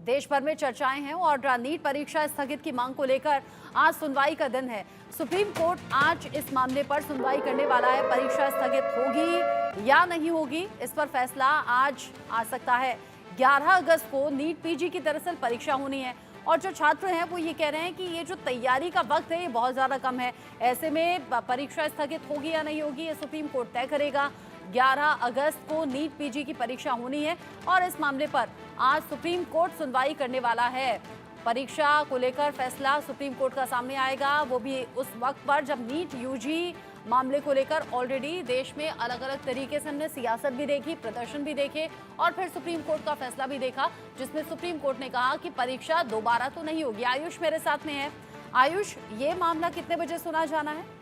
देश भर में चर्चाएं हैं और नीट परीक्षा स्थगित की मांग को लेकर आज सुनवाई का दिन है। सुप्रीम कोर्ट आज इस मामले पर सुनवाई करने वाला है। परीक्षा स्थगित होगी या नहीं होगी, इस पर फैसला आज आ सकता है। 11 अगस्त को नीट पीजी की दरअसल परीक्षा होनी है और जो छात्र हैं वो ये कह रहे हैं कि ये जो तैयारी का वक्त है ये बहुत ज़्यादा कम है। ऐसे में परीक्षा स्थगित होगी या नहीं होगी ये सुप्रीम कोर्ट तय करेगा। 11 अगस्त को नीट पीजी की परीक्षा होनी है और इस मामले पर आज सुप्रीम कोर्ट सुनवाई करने वाला है। परीक्षा को लेकर फैसला सुप्रीम कोर्ट का सामने आएगा, वो भी उस वक्त पर जब नीट यूजी मामले को लेकर ऑलरेडी देश में अलग अलग तरीके से हमने सियासत भी देखी, प्रदर्शन भी देखे और फिर सुप्रीम कोर्ट का फैसला भी देखा, जिसमें सुप्रीम कोर्ट ने कहा कि परीक्षा दोबारा तो नहीं होगी। आयुष मेरे साथ में है। आयुष, ये मामला कितने बजे सुना जाना है?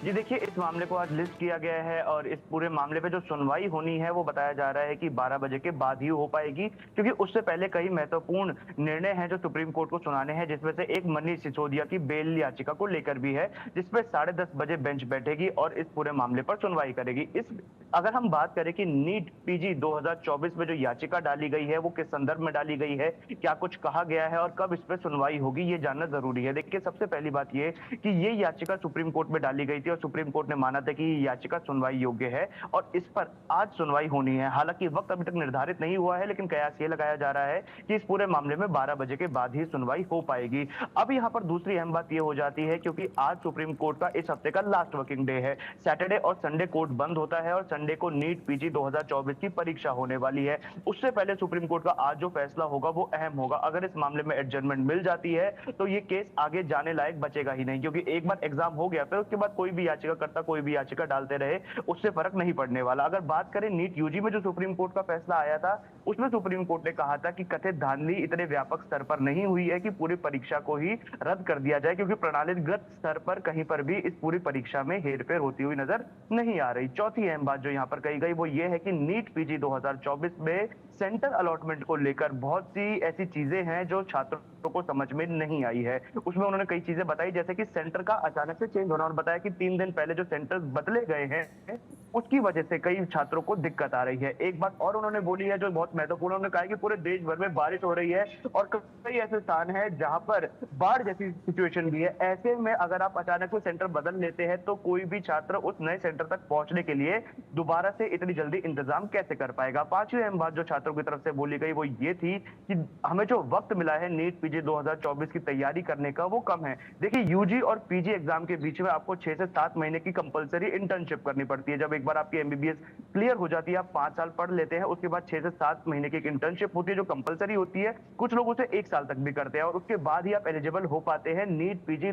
जी देखिए, इस मामले को आज लिस्ट किया गया है और इस पूरे मामले पे जो सुनवाई होनी है वो बताया जा रहा है कि 12 बजे के बाद ही हो पाएगी, क्योंकि उससे पहले कई महत्वपूर्ण निर्णय हैं जो सुप्रीम कोर्ट को सुनाने हैं, जिसमें से एक मनीष सिसोदिया की बेल याचिका को लेकर भी है, जिसपे 10:30 बजे बेंच बैठेगी और इस पूरे मामले पर सुनवाई करेगी। अगर हम बात करें कि नीट पीजी 2024 में जो याचिका डाली गई है वो किस संदर्भ में डाली गई है, क्या कुछ कहा गया है और कब इस पर सुनवाई होगी, ये जानना जरूरी है। देखिए, सबसे पहली बात ये कि ये याचिका सुप्रीम कोर्ट में डाली गई थी और सुप्रीम कोर्ट ने माना था कि ये याचिका सुनवाई योग्य है और इस पर आज सुनवाई होनी है। हालांकि वक्त अभी तक निर्धारित नहीं हुआ है, लेकिन कयास ये लगाया जा रहा है कि इस पूरे मामले में 12 बजे के बाद ही सुनवाई हो पाएगी। अब यहाँ पर दूसरी अहम बात ये हो जाती है, क्योंकि आज सुप्रीम कोर्ट का इस हफ्ते का लास्ट वर्किंग डे है। सैटरडे और संडे कोर्ट बंद होता है और संडे को नीट पीजी 2024 की परीक्षा होने वाली है। उससे पहले सुप्रीम कोर्ट का आज जो फैसला होगा वो अहम होगा। अगर इस मामले में एडजमेंट मिल जाती है तो ये केस आगे जाने लायक बचेगा ही नहीं, क्योंकि एक बार एग्जाम हो गया फिर उसके बाद कोई भी याचिका करता, कोई भी याचिका डालते रहे, उससे फर्क नहीं पड़ने वाला। अगर बात करें नीट यूजी में जो सुप्रीम कोर्ट का फैसला आया था, उसमें सुप्रीम कोर्ट ने कहा था कि कथित धांधली इतने व्यापक स्तर पर नहीं हुई है कि पूरी परीक्षा को ही रद्द कर दिया जाए, क्योंकि प्रणालीगत स्तर पर कहीं पर भी इस पूरी परीक्षा में हेरफेर होती हुई नजर नहीं आ रही। चौथी अहम बात जो यहाँ पर कही गई वो ये है कि नीट पीजी 2024 में सेंटर अलॉटमेंट को लेकर बहुत सी ऐसी चीजें हैं जो छात्रों को समझ में नहीं आई है। उसमें उन्होंने कई चीजें बताई, जैसे कि सेंटर का अचानक से चेंज होना, और बताया कि 3 दिन पहले जो सेंटर बदले गए हैं उसकी वजह से कई छात्रों को दिक्कत आ रही है। एक बात और उन्होंने बोली है जो बहुत महत्वपूर्ण, उन्होंने कहा कि पूरे देश भर में बारिश हो रही है और कई ऐसे स्थान है जहां पर बाढ़ जैसी सिचुएशन भी है। ऐसे में अगर आप अचानक से सेंटर बदल लेते हैं तो कोई भी छात्र उस नए सेंटर तक पहुंचने के लिए दोबारा से इतनी जल्दी इंतजाम कैसे कर पाएगा। पांचवी अहम बात जो छात्रों की तरफ से बोली गई वो ये थी कि हमें जो वक्त मिला है नीट पीजी 2024 की तैयारी करने का वो कम है। देखिए, यूजी और पीजी एग्जाम के बीच में आपको 6 से 7 महीने की कंपलसरी इंटर्नशिप करनी पड़ती है। जब एक बार आपकी एमबीबीएस क्लियर हो जाती है, आप 5 साल पढ़ लेते हैं, उसके बाद 6 से 7 महीने की एक इंटर्नशिप होती है जो कंपलसरी होती है। कुछ लोग उसे 1 साल तक भी करते हैं और उसके बाद ही आप एलिजिबल हो पाते हैं नीट पीजी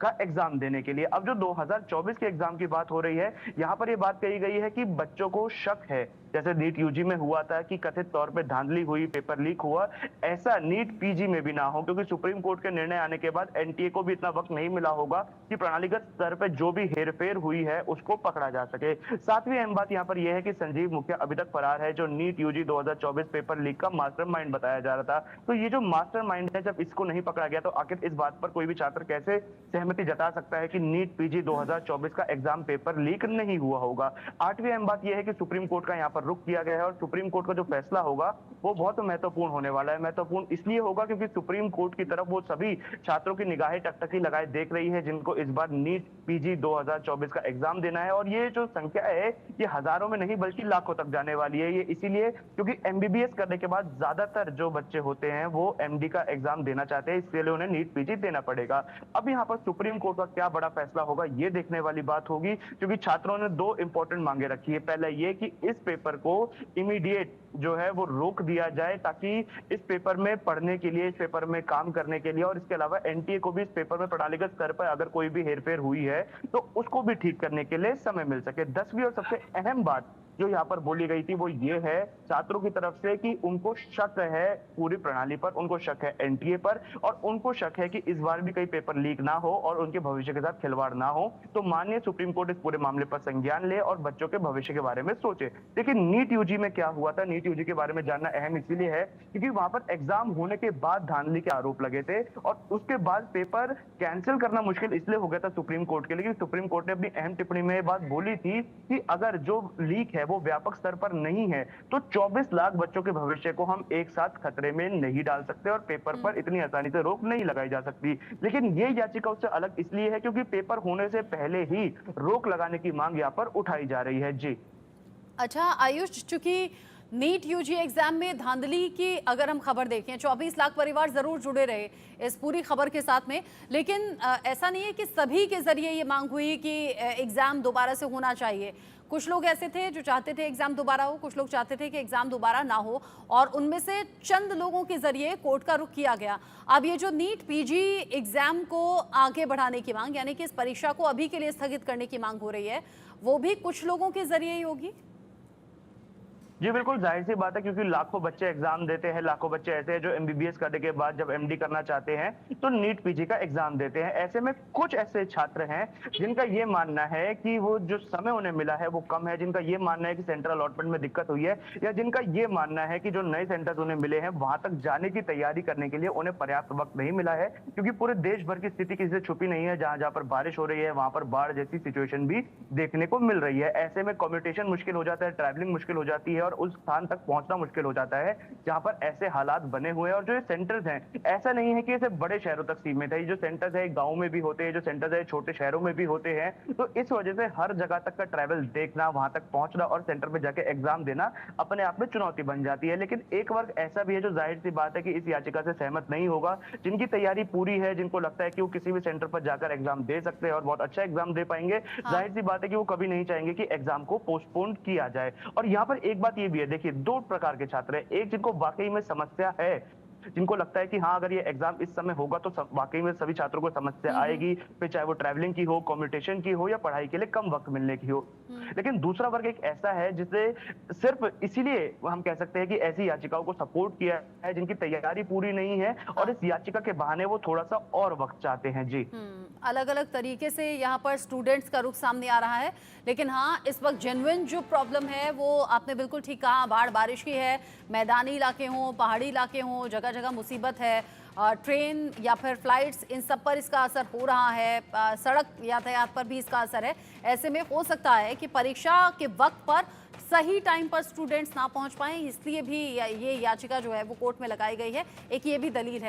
का एग्जाम देने के लिए। अब जो 2024 के एग्जाम की बात हो रही है, यहाँ पर यह बात कही गई है कि बच्चों को शक है, जैसे नीट यूजी में हुआ था कि कथित तौर पे धांधली हुई, पेपर लीक हुआ, ऐसा नीट पीजी में भी ना हो, क्योंकि सुप्रीम कोर्ट के निर्णय आने के बाद एनटीए को भी इतना वक्त नहीं मिला होगा कि प्रणालीगत स्तर पे जो भी हेरफेर हुई है उसको पकड़ा जा सके। सातवीं अहम बात यहाँ पर यह है कि संजीव मुखिया अभी तक फरार है, जो नीट यूजी 2024 पेपर लीक का मास्टरमाइंड बताया जा रहा था। तो ये जो मास्टरमाइंड है, जब इसको नहीं पकड़ा गया तो आखिर इस बात पर कोई भी छात्र कैसे सहमति जता सकता है कि नीट पीजी 2024 का एग्जाम पेपर लीक नहीं हुआ होगा। आठवीं अहम बात यह है कि सुप्रीम कोर्ट का यहाँ पर रुख किया गया है और सुप्रीम कोर्ट का जो फैसला होगा वो बहुत महत्वपूर्ण होने वाला है। महत्वपूर्ण इसलिए होगा क्योंकि सुप्रीम कोर्ट की तरफ वो सभी छात्रों की निगाहें टकटकी लगाए देख रही है जिनको इस बार नीट पीजी 2024 का एग्जाम देना है, और ये जो संख्या है ये हजारों में नहीं बल्कि लाखों तक जाने वाली है। ये इसीलिए क्योंकि एमबीबीएस करने के बाद ज्यादातर जो बच्चे होते हैं वो एमडी का एग्जाम देना चाहते हैं, इसके लिए उन्हें नीट पीजी देना पड़ेगा। अब यहाँ पर सुप्रीम कोर्ट का क्या बड़ा फैसला होगा ये देखने वाली बात होगी, क्योंकि छात्रों ने 2 इंपॉर्टेंट मांगे रखी है। पहला ये कि इस पेपर को इमीडिएट जो है वो रोक दिया जाए, ताकि इस पेपर में पढ़ने के लिए, इस पेपर में काम करने के लिए, और इसके अलावा एनटीए को भी इस पेपर में प्रणालीगत स्तर पर अगर कोई भी हेरफेर हुई है तो उसको भी ठीक करने के लिए समय मिल सके। 10वीं और सबसे अहम बात जो यहाँ पर बोली गई थी वो ये है छात्रों की तरफ से कि उनको शक है पूरी प्रणाली पर, उनको शक है एनटीए पर, और उनको शक है कि इस बार भी कई पेपर लीक ना हो और उनके भविष्य के साथ खिलवाड़ ना हो। तो माननीय सुप्रीम कोर्ट इस पूरे मामले पर संज्ञान ले और बच्चों के भविष्य के बारे में सोचे। देखिए, नीट यूजी में क्या हुआ था, नीट यूजी के बारे में जानना अहम इसलिए है क्योंकि वहां पर एग्जाम होने के बाद धांधली के आरोप लगे थे और उसके बाद पेपर कैंसिल करना मुश्किल इसलिए हो गया था सुप्रीम कोर्ट के लिए, सुप्रीम कोर्ट ने अपनी अहम टिप्पणी में बात बोली थी कि अगर जो लीक है वो व्यापक स्तर पर नहीं है, तो 24 लाख बच्चों के भविष्य को हम एक साथ खतरे में नहीं डाल सकते और पेपर पर इतनी आसानी से रोक नहीं लगाई जा सकती। लेकिन ये याचिका उससे अलग इसलिए है क्योंकि पेपर होने से पहले ही रोक लगाने की मांग यहाँ पर उठाई जा रही है। जी। अच्छा आयुष, चूंकि नीट यूजी एग्जाम में धांधली की अगर हम खबर देखें, 24 लाख परिवार जरूर जुड़े रहे इस पूरी खबर के साथ में, लेकिन ऐसा नहीं है कि सभी के जरिए ये मांग हुई कि एग्जाम दोबारा से होना चाहिए। कुछ लोग ऐसे थे जो चाहते थे एग्जाम दोबारा हो, कुछ लोग चाहते थे कि एग्जाम दोबारा ना हो, और उनमें से चंद लोगों के जरिए कोर्ट का रुख किया गया। अब ये जो नीट पीजी एग्जाम को आगे बढ़ाने की मांग, यानी कि इस परीक्षा को अभी के लिए स्थगित करने की मांग हो रही है, वो भी कुछ लोगों के जरिए ही होगी। जी बिल्कुल, जाहिर सी बात है क्योंकि लाखों बच्चे एग्जाम देते हैं, लाखों बच्चे ऐसे हैं जो एमबीबीएस करने के बाद जब एमडी करना चाहते हैं तो नीट पीजी का एग्जाम देते हैं। ऐसे में कुछ ऐसे छात्र हैं जिनका ये मानना है कि वो जो समय उन्हें मिला है वो कम है, जिनका ये मानना है कि सेंट्रल अलॉटमेंट में दिक्कत हुई है, या जिनका ये मानना है कि जो नए सेंटर्स उन्हें मिले हैं वहां तक जाने की तैयारी करने के लिए उन्हें पर्याप्त वक्त नहीं मिला है, क्योंकि पूरे देश भर की स्थिति किसी से छुपी नहीं है। जहां जहां पर बारिश हो रही है वहां पर बाढ़ जैसी सिचुएशन भी देखने को मिल रही है। ऐसे में कम्युनिकेशन मुश्किल हो जाता है, ट्रैवलिंग मुश्किल हो जाती है और उस स्थान तक पहुंचना मुश्किल हो जाता है जहां पर ऐसे हालात बने हुए हैं। और जो ये सेंटर्स हैं, ऐसा नहीं है कि इसे बड़े शहरों तक सीमित है, जो सेंटर्स है गांव में भी होते हैं, जो सेंटर्स है छोटे शहरों में भी होते हैं। तो इस वजह से हर जगह तक का ट्रैवल देखना, वहां तक पहुंचना और सेंटर पे जाके एग्जाम देना अपने आप में चुनौती बन जाती है। लेकिन एक वर्ग ऐसा भी है जो जाहिर सी बात है कि इस याचिका से सहमत नहीं होगा, जिनकी तैयारी पूरी है, जिनको लगता है कि वो किसी भी सेंटर पर जाकर एग्जाम दे सकते हैं और बहुत अच्छा एग्जाम दे पाएंगे। जाहिर सी बात है कि वो कभी नहीं चाहेंगे कि एग्जाम को पोस्टपोन किया जाए। और यहाँ पर एक बात ये भी है, देखिए दो प्रकार के छात्र हैं, एक जिनको वाकई में समस्या है, जिनको लगता है कि हाँ अगर ये एग्जाम इस समय होगा तो वाकई में सभी छात्रों को समस्या आएगी, फिर चाहे वो ट्रैवलिंग की हो, कम्युनिकेशन की हो या पढ़ाई के लिए कम वक्त मिलने की हो। लेकिन दूसरा वर्ग एक ऐसा है जिसे सिर्फ इसीलिए हम कह सकते हैं कि ऐसी याचिकाओं को सपोर्ट किया है जिनकी तैयारी पूरी नहीं है और इस याचिका के बहाने वो थोड़ा सा और वक्त चाहते हैं। जी। अलग अलग तरीके से यहाँ पर स्टूडेंट्स का रुख सामने आ रहा है, लेकिन हाँ इस वक्त जेन्युइन जो प्रॉब्लम है वो आपने बिल्कुल ठीक कहा, बाढ़ बारिश की है, मैदानी इलाके हों, पहाड़ी इलाके हों, जगह जगह मुसीबत है, ट्रेन या फिर फ्लाइट्स, इन सब पर इसका असर हो रहा है, सड़क यातायात पर भी इसका असर है। ऐसे में हो सकता है कि परीक्षा के वक्त पर सही टाइम पर स्टूडेंट्स ना पहुंच पाएं, इसलिए भी ये याचिका जो है वो कोर्ट में लगाई गई है। एक ये भी दलील है।